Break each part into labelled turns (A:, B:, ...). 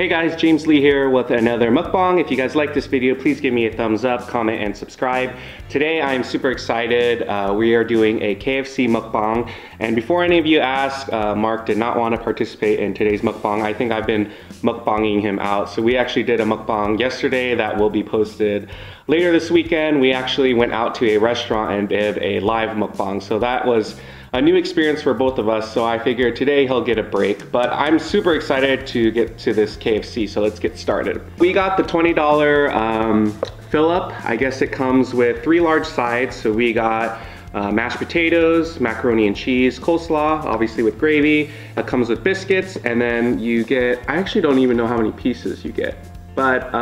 A: Hey guys, James Lee here with another mukbang. If you guys like this video, please give me a thumbs up, comment, and subscribe. Today I'm super excited. We are doing a KFC mukbang. And before any of you ask, Mark did not want to participate in today's mukbang. I think I've been mukbanging him out. So we actually did a mukbang yesterday that will be posted later this weekend. We actually went out to a restaurant and did a live mukbang. So that was a new experience for both of us, so I figured today he'll get a break. But I'm super excited to get to this KFC, so let's get started. We got the $20 fill-up. I guess it comes with 3 large sides. So we got mashed potatoes, macaroni and cheese, coleslaw, obviously with gravy. It comes with biscuits, and then you get, I actually don't even know how many pieces you get, but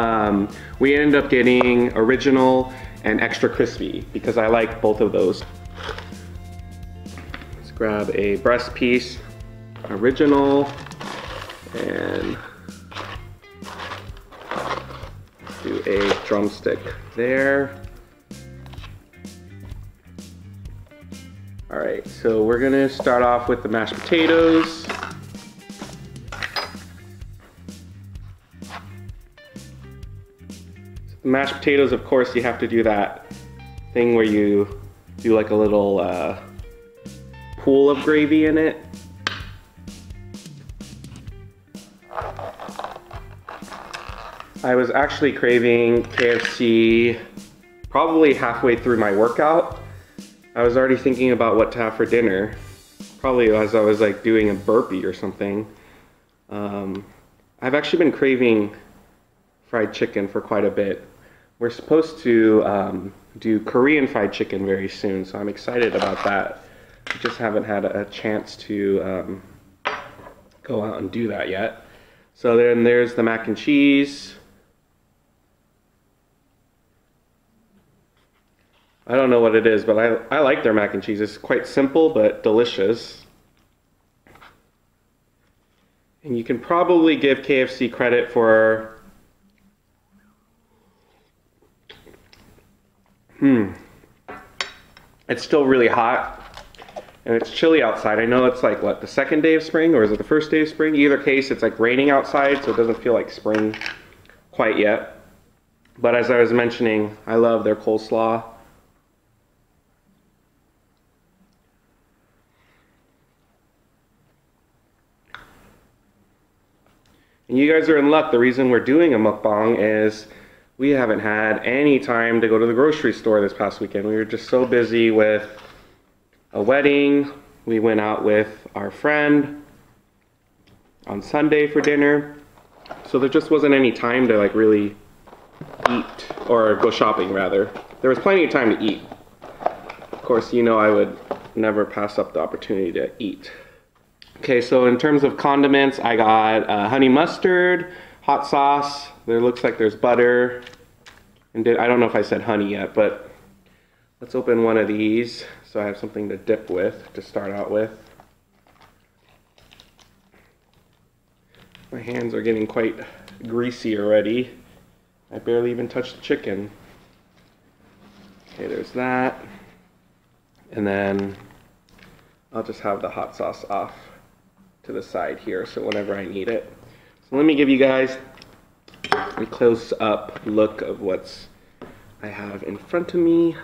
A: we ended up getting original and extra crispy because I like both of those. Grab a breast piece, original, and do a drumstick there. All right, so we're gonna start off with the mashed potatoes. The mashed potatoes, of course, you have to do that thing where you do like a little pool of gravy in it. I was actually craving KFC probably halfway through my workout. I was already thinking about what to have for dinner, probably as I was like doing a burpee or something. I've actually been craving fried chicken for quite a bit. We're supposed to do Korean fried chicken very soon, so I'm excited about that. I just haven't had a chance to go out and do that yet. So then there's the mac and cheese. I don't know what it is, but I like their mac and cheese. It's quite simple but delicious. And you can probably give KFC credit for it's still really hot. And it's chilly outside. I know it's like, what, the second day of spring, or is it the first day of spring? Either case, it's like raining outside, so it doesn't feel like spring quite yet. But as I was mentioning, I love their coleslaw. And you guys are in luck. The reason we're doing a mukbang is we haven't had any time to go to the grocery store this past weekend. We were just so busy with a wedding. We went out with our friend on Sunday for dinner, so there just wasn't any time to like really eat, or go shopping rather. There was plenty of time to eat. Of course, you know I would never pass up the opportunity to eat. Okay, so in terms of condiments, I got honey mustard, hot sauce. There looks like there's butter, and I don't know if I said honey yet, but let's open one of these so I have something to dip with to start out with. My hands are getting quite greasy already. I barely even touched the chicken. Okay, there's that. And then I'll just have the hot sauce off to the side here so whenever I need it. So let me give you guys a close-up look of what I have in front of me.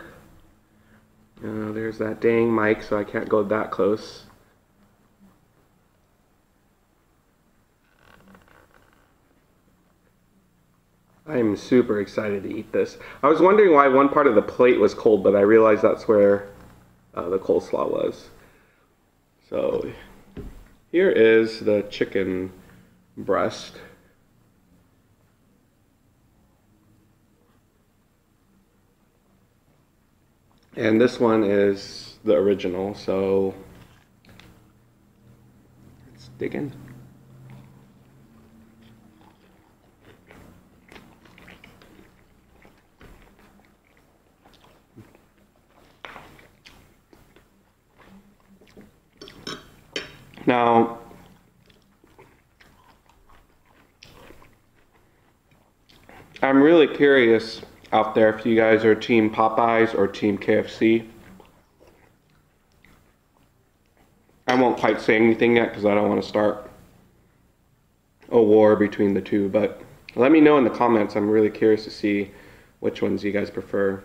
A: There's that dang mic, so I can't go that close. I'm super excited to eat this. I was wondering why one part of the plate was cold, but I realized that's where the coleslaw was. So here is the chicken breast. And this one is the original, so let's dig in. Now, I'm really curious out there if you guys are team Popeyes or team KFC. I won't quite say anything yet because I don't want to start a war between the two, but let me know in the comments. I'm really curious to see which ones you guys prefer.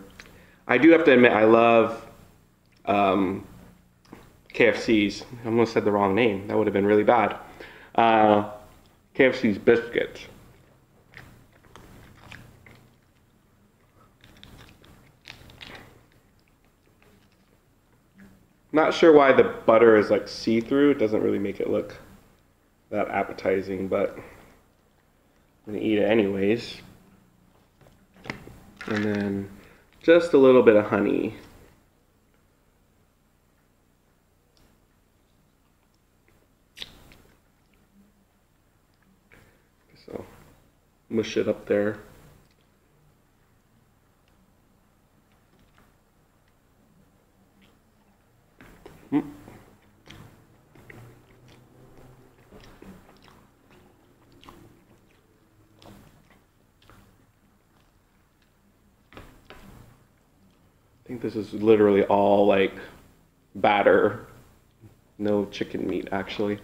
A: I do have to admit, I love KFC's. I almost said the wrong name. That would have been really bad. KFC's biscuits. Not sure why the butter is like see-through. It doesn't really make it look that appetizing, but I'm gonna eat it anyways. And then just a little bit of honey. So mush it up there. I think this is literally all like batter, no chicken meat actually.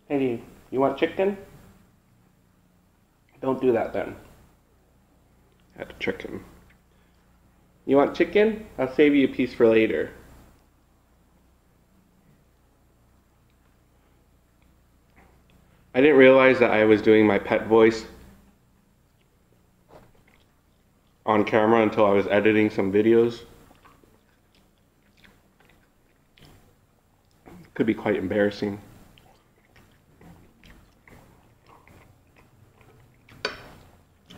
A: Hey, you want chicken? Don't do that then. I had to trick him. You want chicken? I'll save you a piece for later. I didn't realize that I was doing my pet voice on camera until I was editing some videos. Could be quite embarrassing.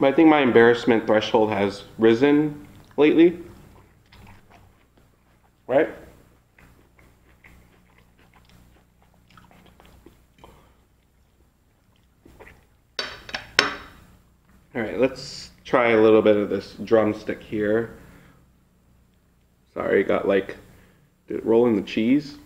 A: But I think my embarrassment threshold has risen lately. Right? Alright, let's try a little bit of this drumstick here. Sorry, got like, did it roll in the cheese?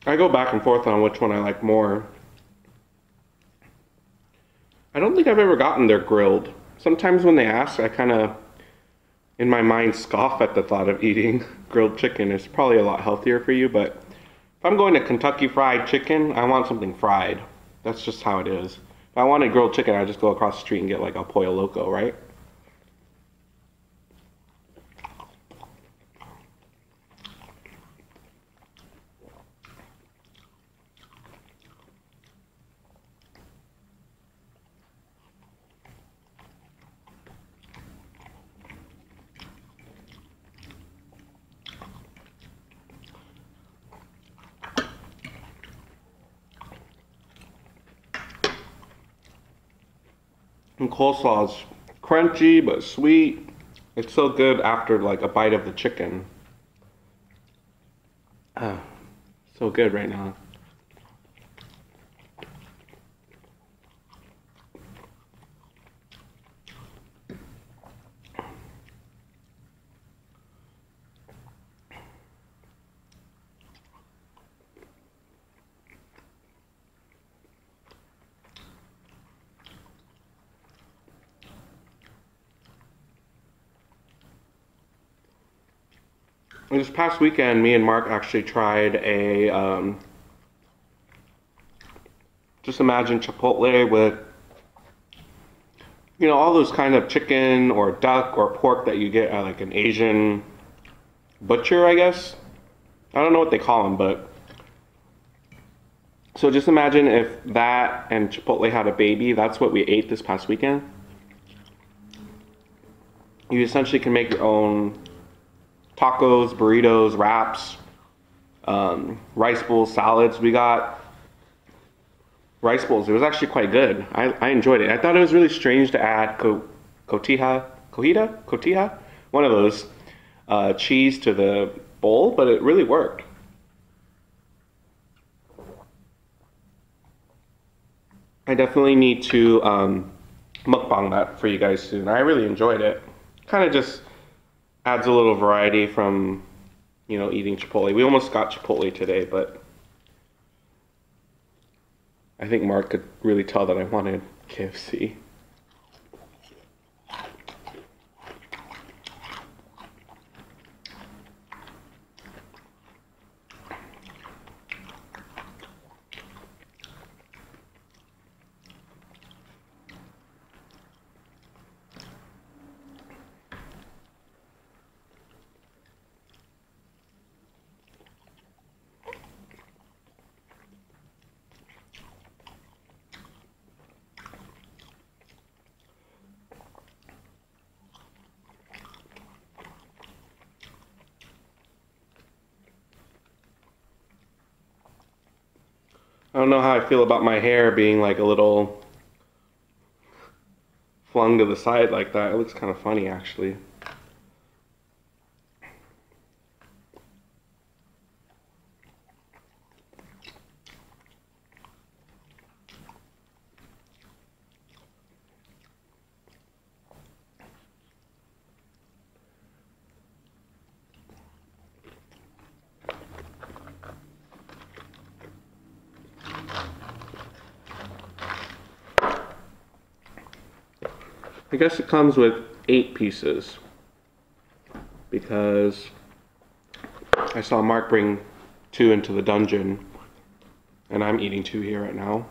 A: I go back and forth on which one I like more. I don't think I've ever gotten their grilled. Sometimes when they ask, I kind of, in my mind, scoff at the thought of eating grilled chicken. It's probably a lot healthier for you, but if I'm going to Kentucky Fried Chicken, I want something fried. That's just how it is. If I wanted grilled chicken, I just go across the street and get like a Pollo Loco, right? And coleslaw is crunchy but sweet. It's so good after like a bite of the chicken. So good right now. This past weekend, me and Mark actually tried a, just imagine Chipotle with, you know, all those kind of chicken or duck or pork that you get at like an Asian butcher, I guess. I don't know what they call them, but so just imagine if that and Chipotle had a baby. That's what we ate this past weekend. You essentially can make your own tacos, burritos, wraps, rice bowls, salads. We got rice bowls. It was actually quite good. I enjoyed it. I thought it was really strange to add cotija, one of those cheese to the bowl, but it really worked. I definitely need to mukbang that for you guys soon. I really enjoyed it. Kind of just adds a little variety from, you know, eating Chipotle. We almost got Chipotle today, but I think Mark could really tell that I wanted KFC. I don't know how I feel about my hair being like a little flung to the side like that. It looks kind of funny actually. I guess it comes with 8 pieces because I saw Mark bring 2 into the dungeon and I'm eating 2 here right now.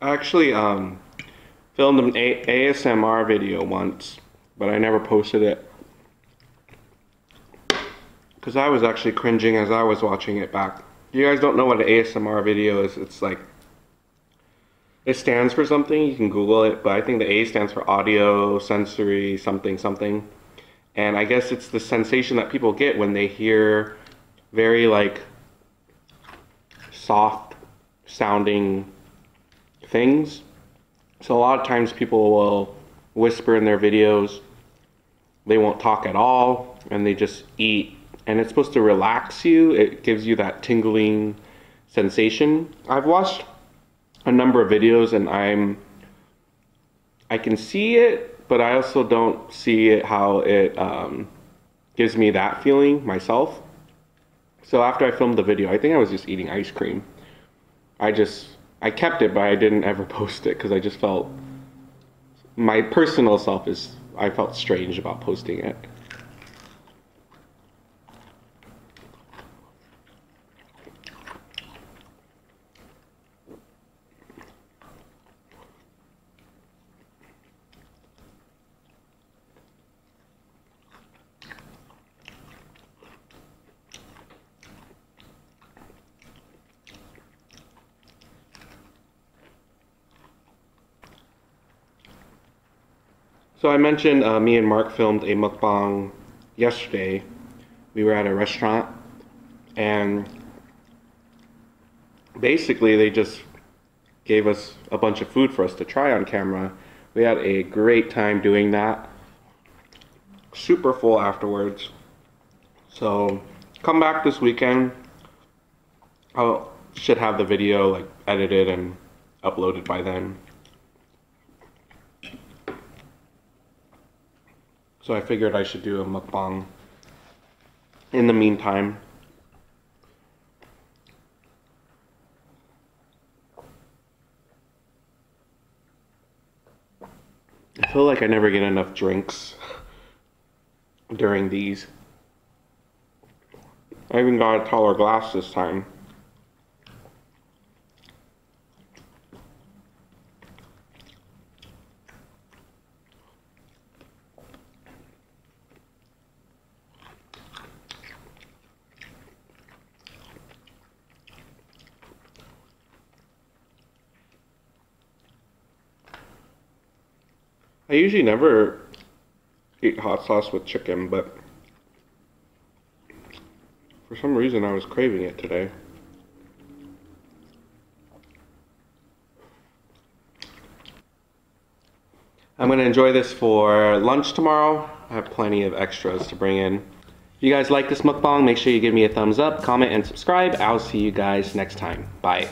A: I actually filmed an ASMR video once, but I never posted it because I was actually cringing as I was watching it back. If you guys don't know what an ASMR video is, it's like, it stands for something, you can Google it, but I think the A stands for audio, sensory, something, something. And I guess it's the sensation that people get when they hear very like soft sounding things. So a lot of times people will whisper in their videos, they won't talk at all, and they just eat. And it's supposed to relax you. It gives you that tingling sensation. I've watched a number of videos and I can see it, but I also don't see it how it gives me that feeling myself. So after I filmed the video, I think I was just eating ice cream. I kept it, but I didn't ever post it because I just felt, my personal self I felt strange about posting it. So I mentioned me and Mark filmed a mukbang yesterday. We were at a restaurant and basically they just gave us a bunch of food for us to try on camera. We had a great time doing that. Super full afterwards. So come back this weekend. I should have the video like edited and uploaded by then. So I figured I should do a mukbang in the meantime. I feel like I never get enough drinks during these. I even got a taller glass this time. I usually never eat hot sauce with chicken, but for some reason I was craving it today. I'm going to enjoy this for lunch tomorrow. I have plenty of extras to bring in. If you guys like this mukbang, make sure you give me a thumbs up, comment, and subscribe. I'll see you guys next time. Bye.